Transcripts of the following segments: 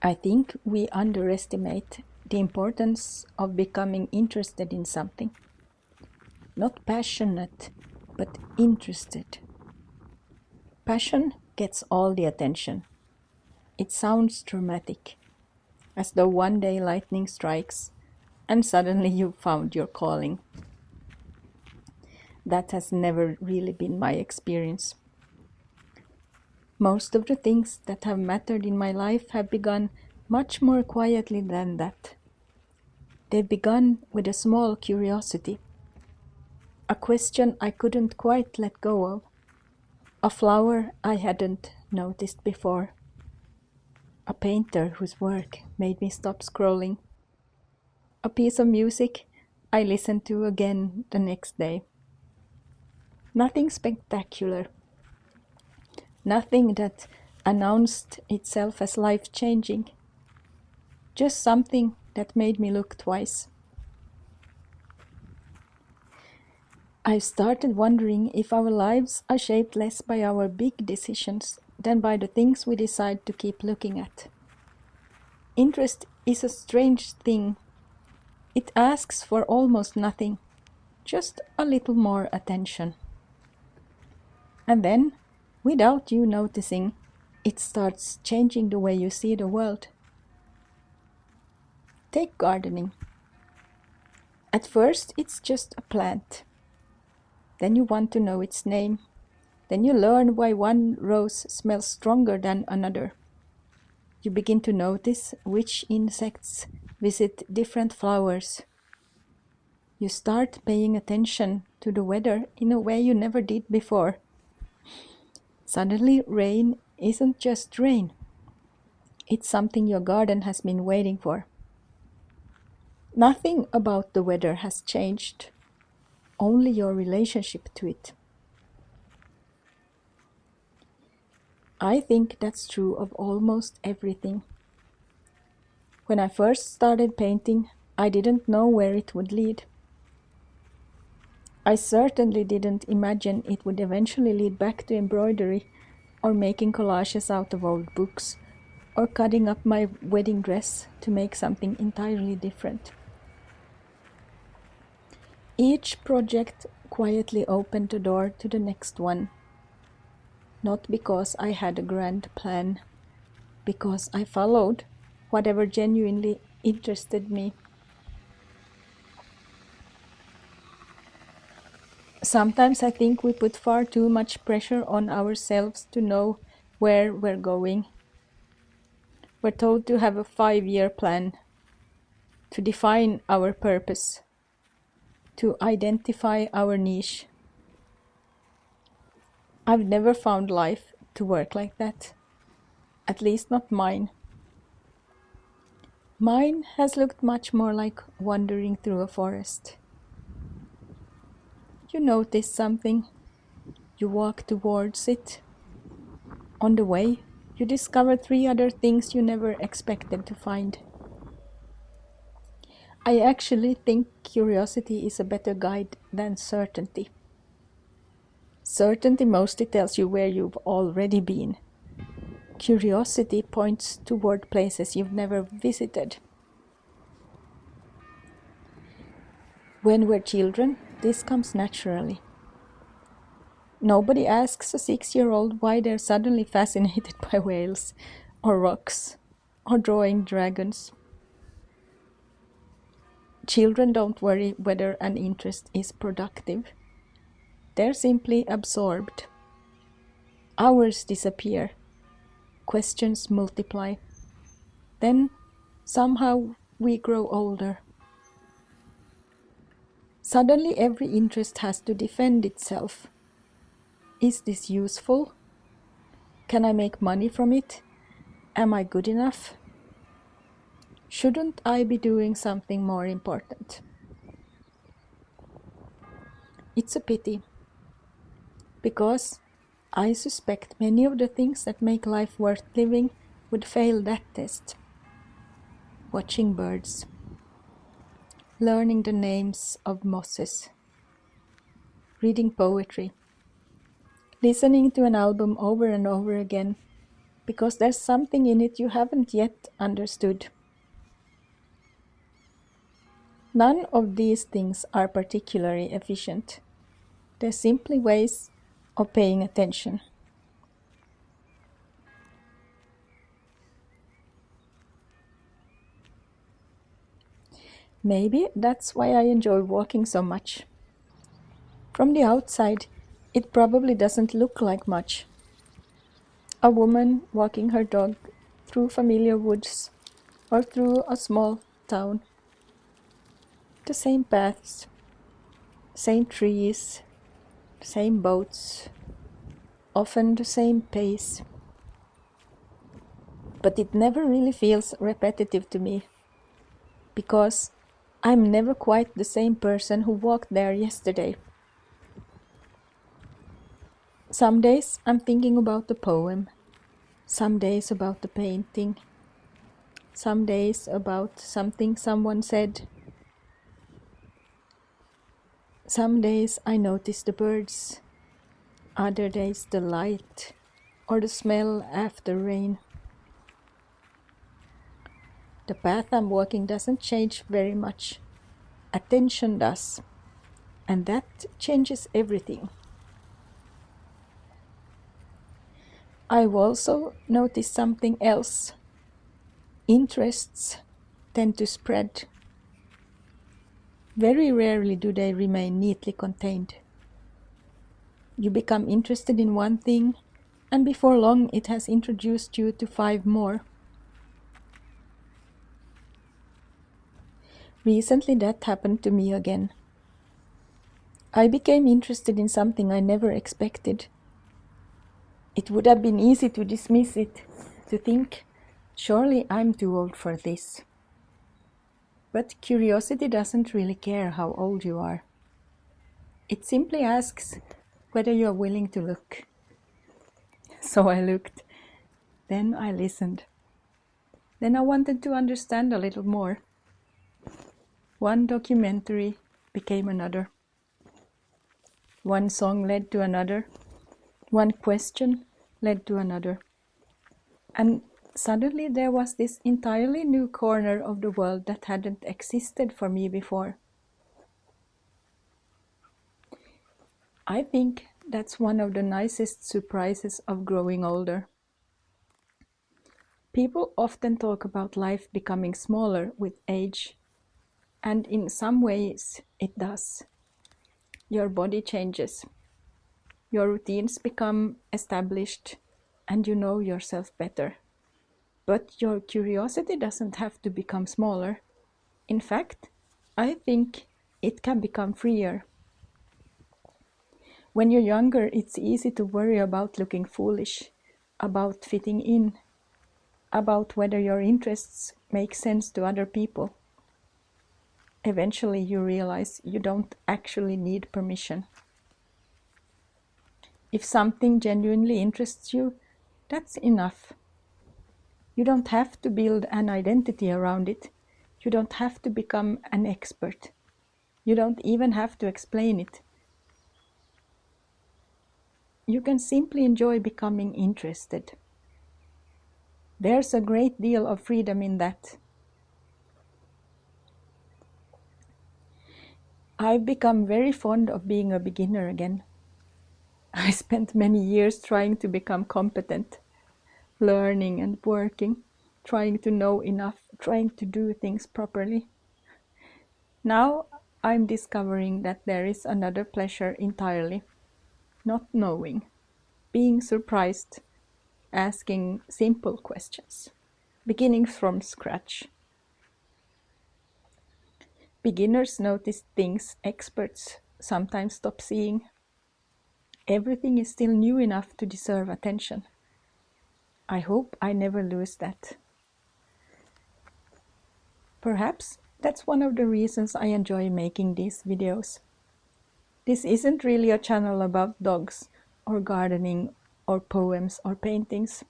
I think we underestimate the importance of becoming interested in something. Not passionate, but interested. Passion gets all the attention. It sounds dramatic, as though one day lightning strikes and suddenly you've found your calling. That has never really been my experience. Most of the things that have mattered in my life have begun much more quietly than that. They've begun with a small curiosity, a question I couldn't quite let go of, a flower I hadn't noticed before, a painter whose work made me stop scrolling, a piece of music I listened to again the next day. Nothing spectacular, nothing that announced itself as life-changing, just something that made me look twice. I've started wondering if our lives are shaped less by our big decisions than by the things we decide to keep looking at. Interest is a strange thing. It asks for almost nothing, just a little more attention. And then, without you noticing, it starts changing the way you see the world. Take gardening. At first, it's just a plant. Then you want to know its name. Then you learn why one rose smells stronger than another. You begin to notice which insects visit different flowers. You start paying attention to the weather in a way you never did before. Suddenly, rain isn't just rain. It's something your garden has been waiting for. Nothing about the weather has changed, only your relationship to it. I think that's true of almost everything. When I first started painting, I didn't know where it would lead. I certainly didn't imagine it would eventually lead back to embroidery, or making collages out of old books, or cutting up my wedding dress to make something entirely different. Each project quietly opened the door to the next one. Not because I had a grand plan, because I followed whatever genuinely interested me. Sometimes I think we put far too much pressure on ourselves to know where we're going. We're told to have a 5-year plan, to define our purpose, to identify our niche. I've never found life to work like that, at least not mine. Mine has looked much more like wandering through a forest. You notice something, you walk towards it. On the way, you discover 3 other things you never expected to find. I actually think curiosity is a better guide than certainty. Certainty mostly tells you where you've already been. Curiosity points toward places you've never visited. When we're children, this comes naturally. Nobody asks a 6-year-old why they're suddenly fascinated by whales, or rocks, or drawing dragons. Children don't worry whether an interest is productive. They're simply absorbed. Hours disappear. Questions multiply. Then, somehow, we grow older. Suddenly, every interest has to defend itself. Is this useful? Can I make money from it? Am I good enough? Shouldn't I be doing something more important? It's a pity, because I suspect many of the things that make life worth living would fail that test. Watching birds, learning the names of mosses, reading poetry, listening to an album over and over again, because there's something in it you haven't yet understood. None of these things are particularly efficient. They're simply ways of paying attention. Maybe that's why I enjoy walking so much. From the outside, it probably doesn't look like much. A woman walking her dog through familiar woods or through a small town. The same paths, same trees, same boats, often the same pace. But it never really feels repetitive to me, because I'm never quite the same person who walked there yesterday. Some days I'm thinking about the poem, some days about the painting, some days about something someone said. Some days I notice the birds, other days the light or the smell after rain. The path I'm walking doesn't change very much. Attention does, and that changes everything. I've also noticed something else. Interests tend to spread. Very rarely do they remain neatly contained. You become interested in one thing, and before long it has introduced you to 5 more. Recently that happened to me again. I became interested in something I never expected. It would have been easy to dismiss it, to think, surely I'm too old for this. But curiosity doesn't really care how old you are. It simply asks whether you're willing to look. So I looked. Then I listened. Then I wanted to understand a little more. One documentary became another. One song led to another. One question led to another. And suddenly there was this entirely new corner of the world that hadn't existed for me before. I think that's one of the nicest surprises of growing older. People often talk about life becoming smaller with age, and in some ways it does. Your body changes. Your routines become established, and you know yourself better. But your curiosity doesn't have to become smaller. In fact, I think it can become freer. When you're younger, it's easy to worry about looking foolish, about fitting in, about whether your interests make sense to other people. Eventually you realize you don't actually need permission. If something genuinely interests you, that's enough. You don't have to build an identity around it. You don't have to become an expert. You don't even have to explain it. You can simply enjoy becoming interested. There's a great deal of freedom in that. I've become very fond of being a beginner again. I spent many years trying to become competent, learning and working, trying to know enough, trying to do things properly. Now I'm discovering that there is another pleasure entirely, not knowing, being surprised, asking simple questions, beginning from scratch. Beginners notice things experts sometimes stop seeing. Everything is still new enough to deserve attention. I hope I never lose that. Perhaps that's one of the reasons I enjoy making these videos. This isn't really a channel about dogs or gardening or poems or paintings.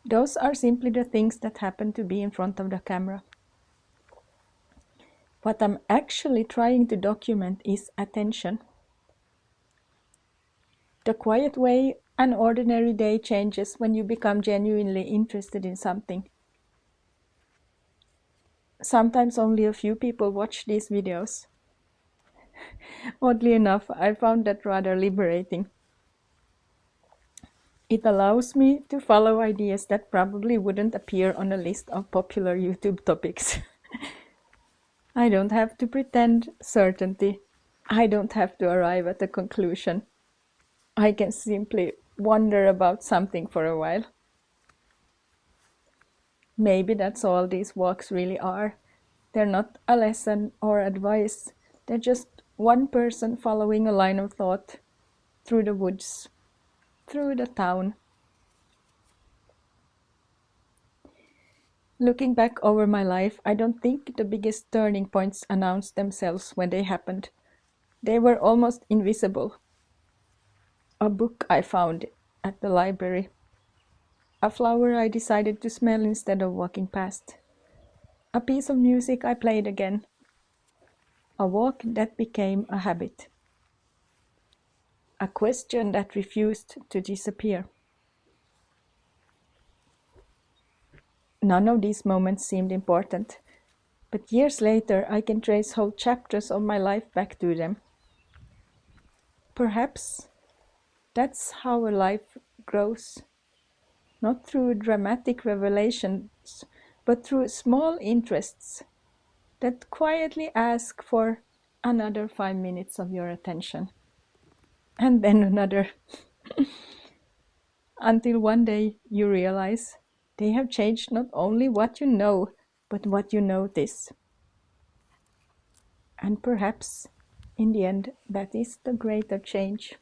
Those are simply the things that happen to be in front of the camera. What I'm actually trying to document is attention. The quiet way An ordinary day changes when you become genuinely interested in something. Sometimes only a few people watch these videos. Oddly enough, I found that rather liberating. It allows me to follow ideas that probably wouldn't appear on a list of popular YouTube topics. I don't have to pretend certainty. I don't have to arrive at a conclusion. I can simply wonder about something for a while. Maybe that's all these walks really are. They're not a lesson or advice. They're just one person following a line of thought through the woods, through the town. Looking back over my life, I don't think the biggest turning points announced themselves when they happened. They were almost invisible. A book I found at the library. A flower I decided to smell instead of walking past. A piece of music I played again. A walk that became a habit. A question that refused to disappear. None of these moments seemed important, but years later I can trace whole chapters of my life back to them. Perhaps that's how a life grows, not through dramatic revelations, but through small interests that quietly ask for another 5 minutes of your attention, and then another, until one day you realize they have changed not only what you know, but what you notice. And perhaps, in the end, that is the greater change.